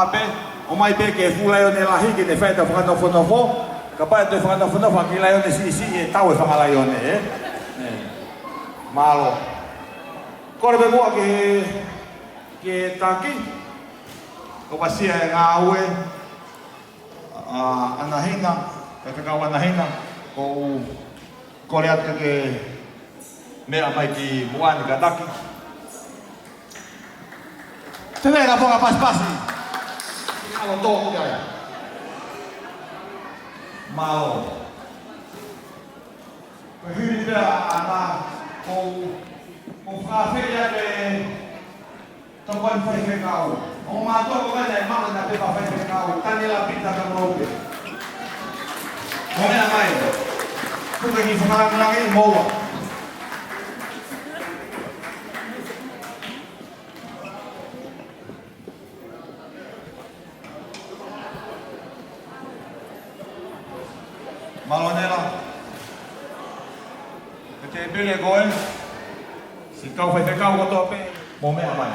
ape, o mai pe ke fula yo ne la hiki ne feta fana fona fo, ka pa te fana fona fa ki la yo ne si e tau e fanga la yo ne. Malo. Kore be mo ke taki. Ko pasia e ngā ue, anahina, e whekau anahina, ko rea ke mea mai ki muani ka taki. Te mea whaka paspasi, ki alo tōku kai. Malo. Ko hiri pia ana, ko whawhiria ke tapuan whaiwhekau. O mātua ko kai nei mama na pepa whaiwhekau, tani la pita ka maupe. Mo mea mai, kuka ki whakarangi moua. Malonela, ke te pile koe, si kau whaiwhekau ko tōpe, mo mea mai.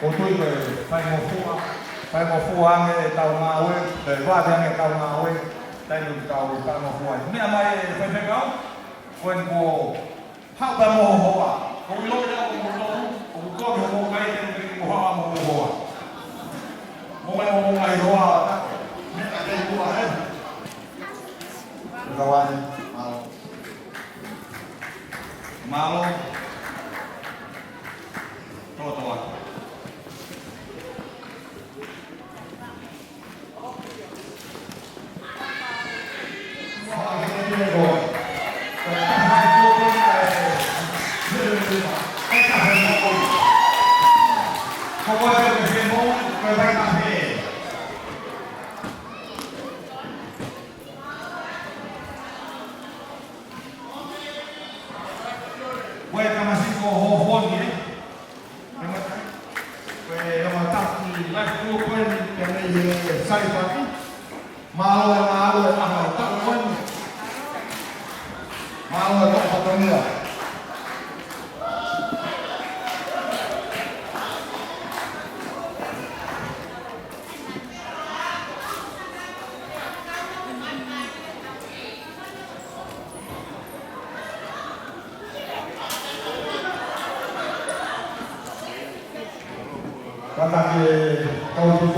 Ko tui koe whai mo fua ange e tau ngā ue, te whāte ange tau ngā ue, tainu ki tau mo fua. Mea mai e whaiwhekau, koe ni ko hau pa moho hoa. Ko i lori au mo lohu, ko komi ho mo kai te mo hoa mo hoa. Mo mai mo ngai hoa, mea kei kua he. Kawan, malo, toa. Kata ke kau tu